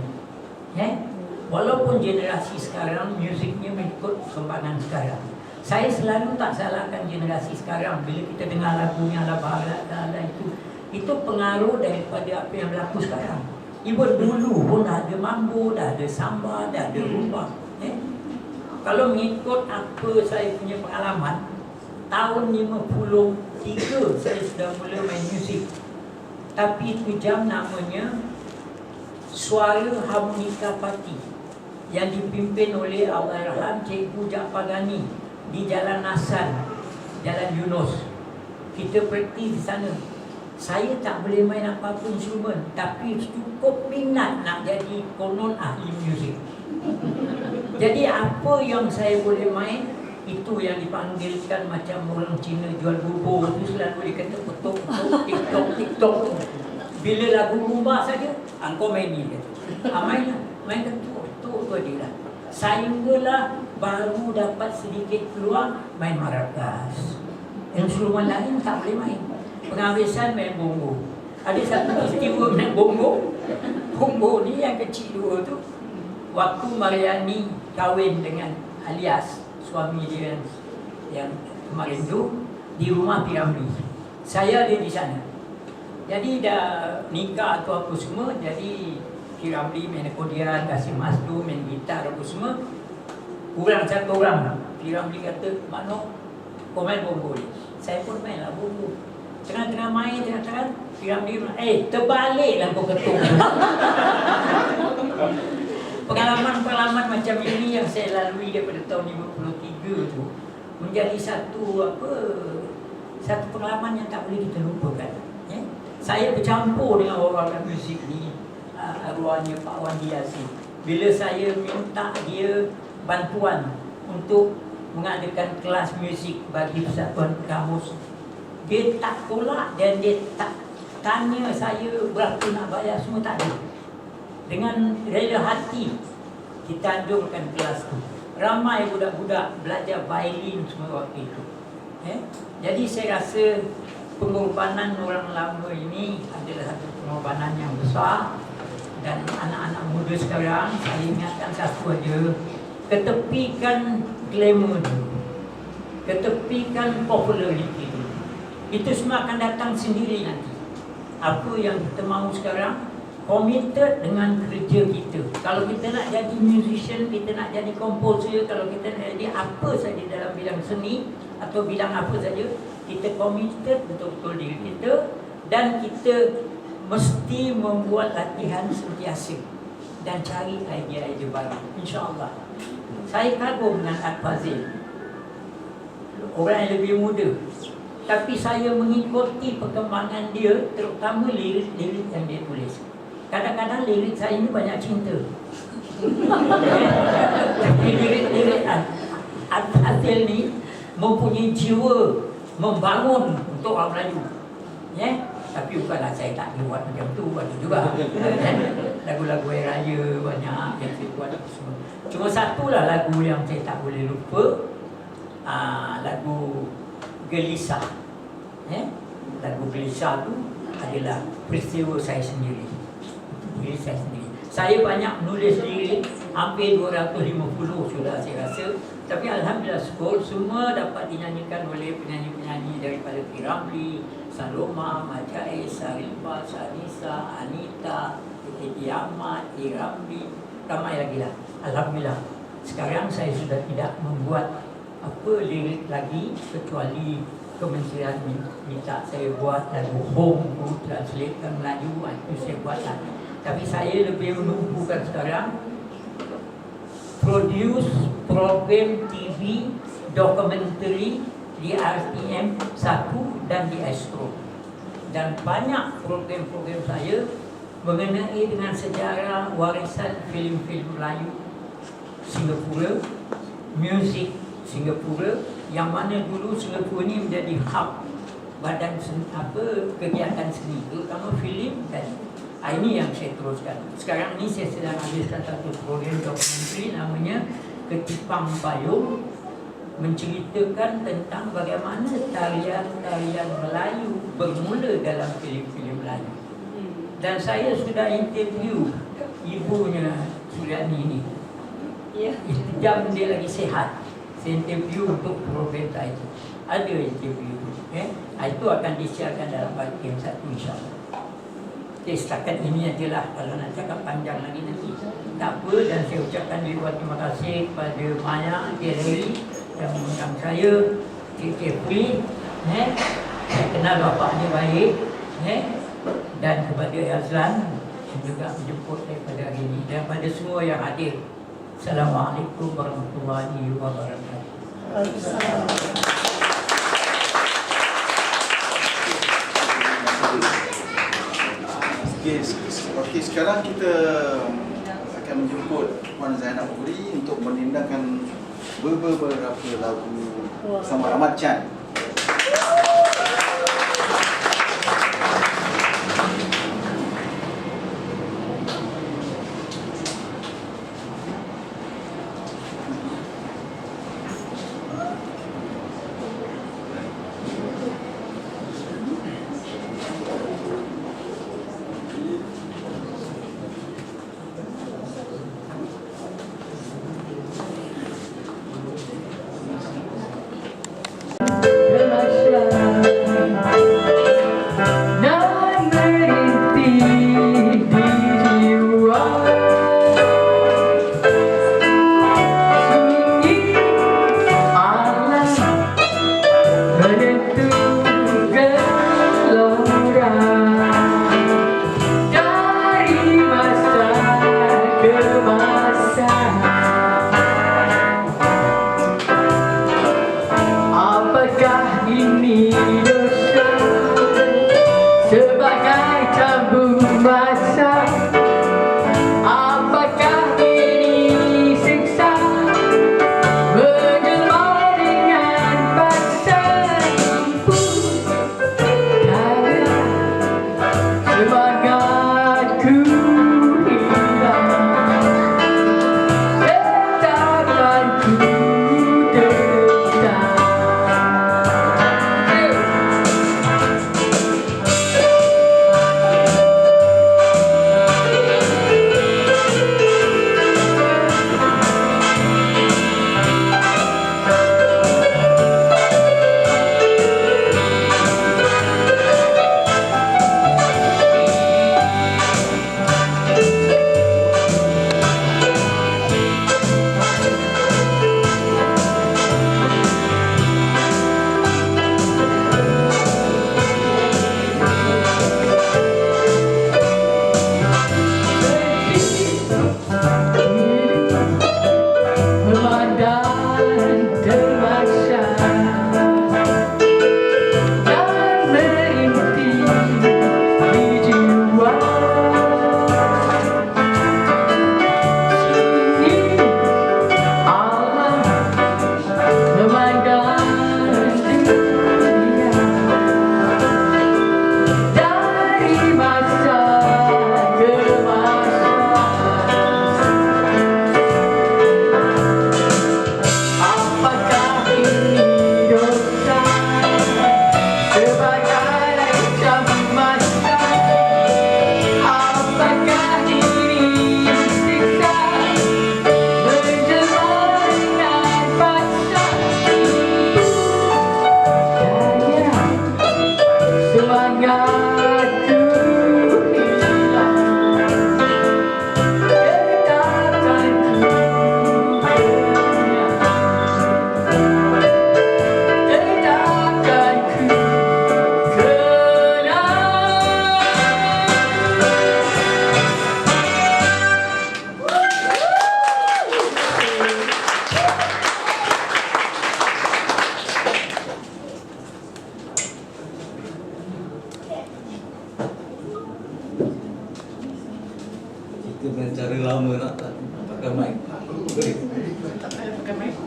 Walaupun generasi sekarang musiknya mengikut perkembangan sekarang. Saya selalu tak salahkan generasi sekarang bila kita dengar lagunya ala barat itu pengaruh daripada apa yang berlaku sekarang. Even dulu pun dah ada mambo, dah ada samba, dah ada rumah. Kalau mengikut apa saya punya pengalaman, tahun 53 saya sudah mula main muzik. Tapi itu jam namanya Suara Harmonika Parti yang dipimpin oleh Allahyarham Cikgu Jaafar Ghani di Jalan Nasan, Jalan Yunus. Kita praktis di sana. Saya tak boleh main apa-apa instrumen, tapi cukup minat nak jadi konon ahli muzik. Jadi apa yang saya boleh main, itu yang dipanggilkan macam orang Cina jual bubur tu selalu dia kata petok, tiktok. Bila lagu rumah saja, kau main ni kata. Main ketuk tu dia lah. Sehinggalah baru dapat sedikit peluang main maracas. Instrumen lain tak boleh main. Penghabisan main bongo. Ada satu peristiwa main bongo. Bongo ni yang kecil dua tu, waktu Mariani kahwin dengan alias suami dia yang kemarin tu di rumah P. Ramlee. Saya ada di sana. Jadi dah nikah atau apa semua, jadi P. Ramlee main akordion, Kasim Masdu main gitar apa semua. Kurang satu orang. P. Ramlee kata, Makno, kau main bongo ni. Saya pun main lah bongo. Tengah-tengah main, tengah-tengah P. Ramlee bilang, terbaliklah kau ketuk. Pengalaman-pengalaman macam ini yang saya lalui daripada tahun 53 tu menjadi satu pengalaman yang tak boleh kita lupakan. Saya bercampur dengan orang-orang muzik ni, arwahnya Pak Wandi Yasin. Bila saya minta dia bantuan untuk mengadakan kelas muzik bagi Persatuan Kamus, dia tak tolak dan dia tak tanya saya berapa nak bayar, semua tak ada. Dengan rela hati kita anjurkan kelas tu. Ramai budak-budak belajar violin semua waktu itu. Jadi saya rasa pengorbanan orang lama ini adalah satu pengorbanan yang besar, dan anak-anak muda sekarang saya ingatkan satu aja, ketepikan glamour dulu, ketepikan populariti dulu. Itu semua akan datang sendiri nanti. Apa yang kita mahu sekarang, committed dengan kerja kita. Kalau kita nak jadi musician, kita nak jadi komposer, kalau kita nak jadi apa saja dalam bidang seni atau bidang apa saja, kita committed betul-betul diri kita, dan kita mesti membuat latihan sentiasa dan cari idea-idea baru. InsyaAllah. Saya kagum dengan Fazil, orang yang lebih muda, tapi saya mengikuti perkembangan dia, terutama lirik-lirik yang dia tulis. Kadang-kadang lirik saya ini banyak cinta. Tapi lirik-lirik Fazil ni mempunyai jiwa membangun untuk orang Melayu. Tapi bukanlah saya tak buat macam tu, ada juga. Lagu-lagu air raya banyak yang saya buat semua. Cuma satulah lagu yang saya tak boleh lupa, lagu Gelisah. Lagu Gelisah tu adalah peristiwa saya sendiri. Diri saya sendiri. Saya banyak menulis lirik, hampir 250 sudah saya rasa. Tapi Alhamdulillah semua dapat dinyanyikan oleh penyanyi-penyanyi daripada Piramli, Saloma, Majais, Sarifah, Sarisa, Anita, Edi Ahmad, Iramli, ramai lagi lah. Alhamdulillah. Sekarang saya sudah tidak membuat apa lirik lagi, kecuali kementerian minta saya buat lagu home, translate ke Melayu, itu saya buat lah. Tapi saya lebih menumpukan sekarang produce program TV dokumentari di RTM 1 dan di Astro. Dan banyak program-program saya mengenai dengan sejarah warisan filem-filem Melayu Singapura, muzik Singapura, yang mana dulu Singapura ini menjadi hub badan kegiatan seni, terutama filem dan ini yang saya teruskan. Sekarang ni saya sedang habiskan satu program dokumentari namanya Ketipang Payung, menceritakan tentang bagaimana tarian-tarian Melayu bermula dalam filem-filem Melayu. Dan saya sudah interview ibunya Suryani ini. Jam dia lagi sihat. Saya interview untuk program saya itu. Ada interview itu. Itu akan disiarkan dalam bagian satu, insyaAllah. Okay, setakat ini ajalah. Kalau nak cakap panjang lagi nanti tak apa. Dan saya ucapkan ribuan terima kasih kepada Maya, Jerry yang mengundang saya, Cik Jeffrey, saya kenal bapaknya baik, dan kepada Azlan yang juga menjemput daripada hari ini, dan pada semua yang hadir. Assalamualaikum warahmatullahi wabarakatuh. Okey, sekarang kita akan menjemput Puan Zainab Puri untuk menindahkan beberapa lagu bersama Ahmad Chan.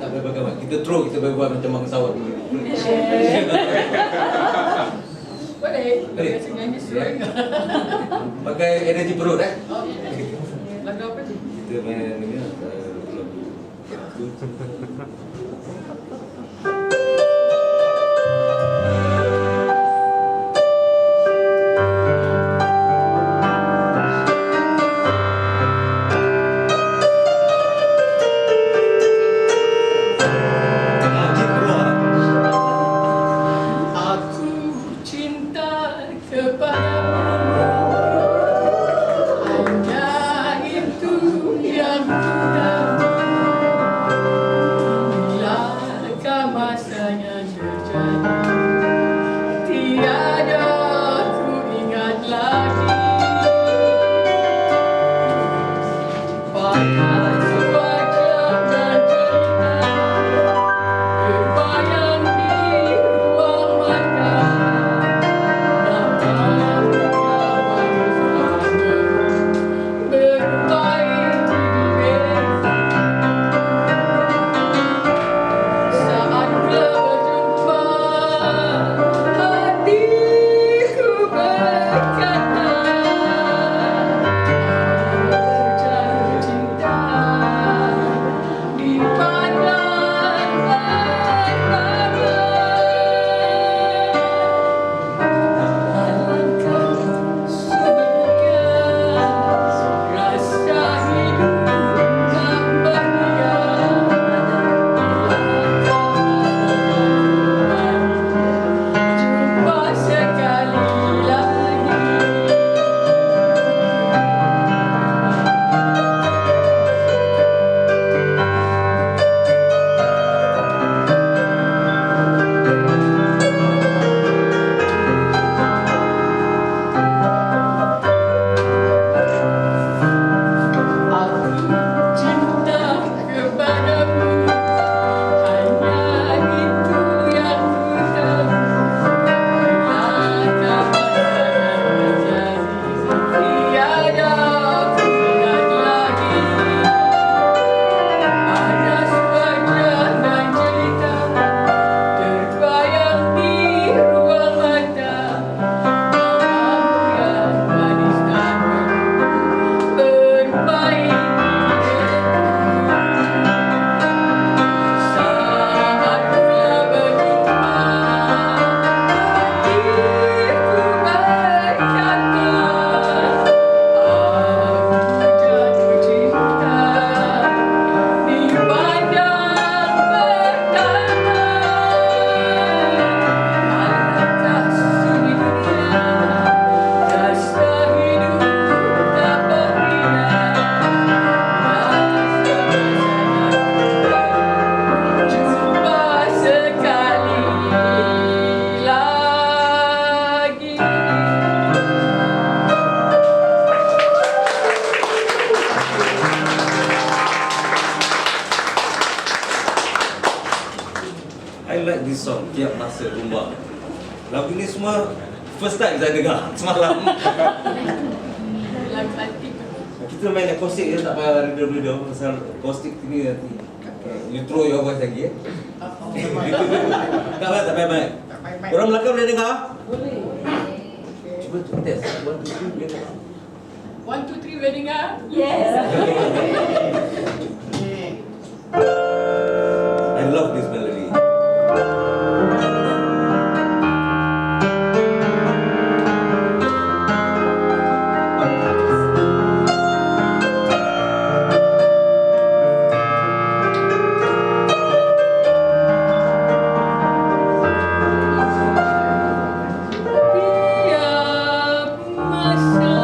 Tak boleh bagaimana. Kita throw, kita boleh buat macam pesawat dulu. Boleh. Boleh. Biasa nyanyi suara. Pakai energi perut Lagu apa tu? Kita main ni lagu. Aku cinta kepadamu, hanya itu yang ku tahu. Bilakah masanya terjadi, tiada ku ingat lagi. Panas wajah dan cerita terbayang di ruang mata. Berbaik saat berjumpa, hatiku berkata, jatuh cinta dipandang pertama. Alangkah surga rasa hidup tak bahagia, jumpa sekali lagi. Aku cinta kepadamu, hanya itu yang ku tahu. Bilakah masanya terjadi, tiada ku ingat lagi. Panas wajah dan cerita terbayang di ruang mata. Namamu yang manis dan bermain saat mula berjumpa, hatiku berkata, aku jatuh cinta dipandang pertama. Alangkah sunyi dunia, rasa hidup tak bahagia. Jumpa sekali lagi. I like this song, Tiap Masa Rumba. Lagu ni semua first time saya dengar semalam. Lagu antik. Kita main akustik je, tak payah redo-redo. Pasal akustik ni nanti you throw your voice lagi Tak payah, tak payah main. Tak payah. Orang belakang boleh dengar? Boleh. Cuba test. 1, 2, 3 boleh dengar? 1, 2, 3 boleh dengar? Yes. I love this melody. Tiap masa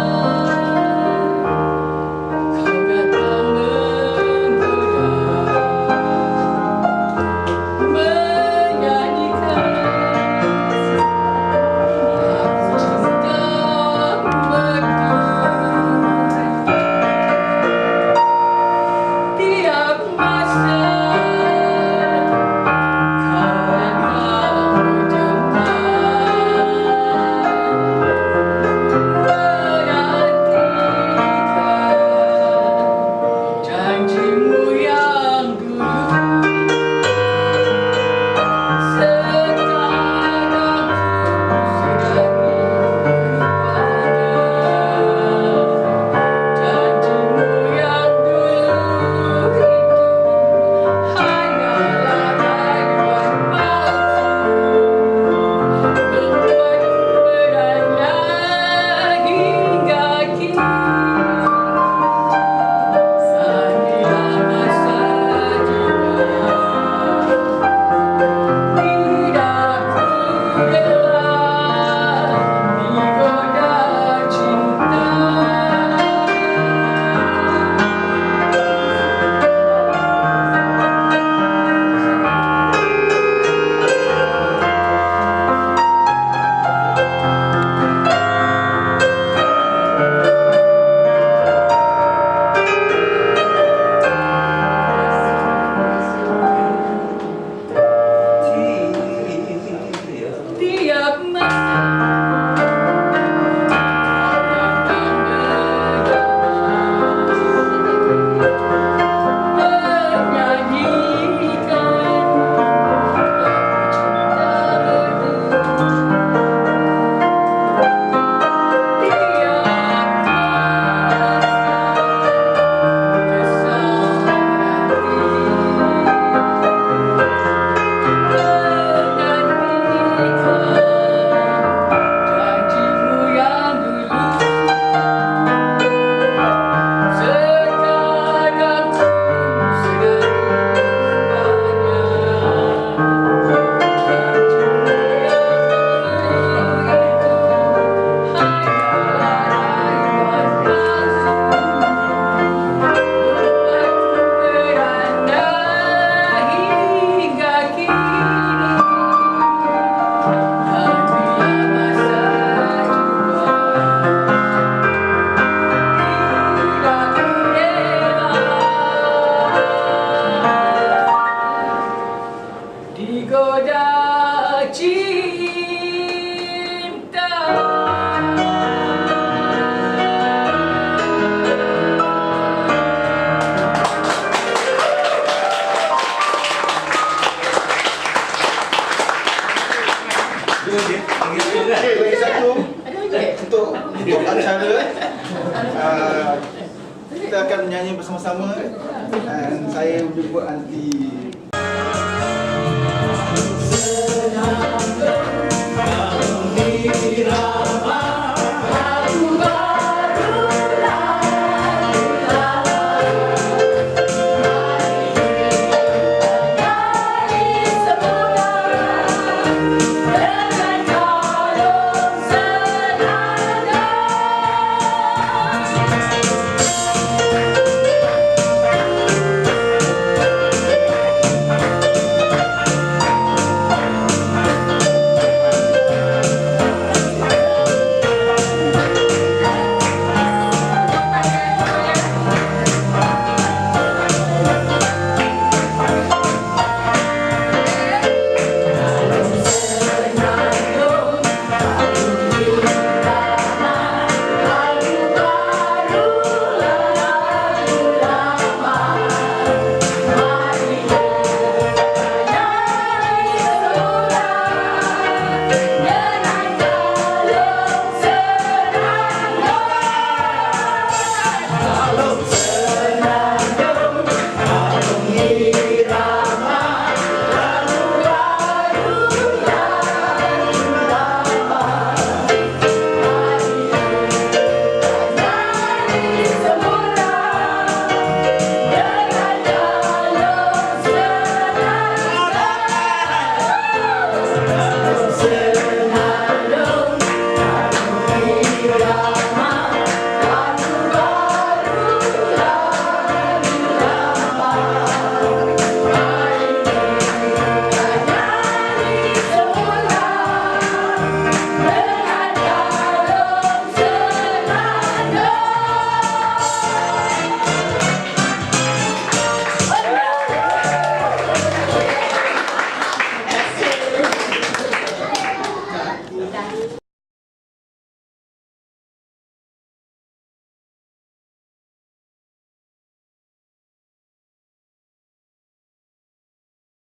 kau datang menggoda, Itu dia, panggil tu kan? Okay, lagi satu Ada lagi? untuk acara kita akan menyanyi bersama-sama dan saya jemput Aunty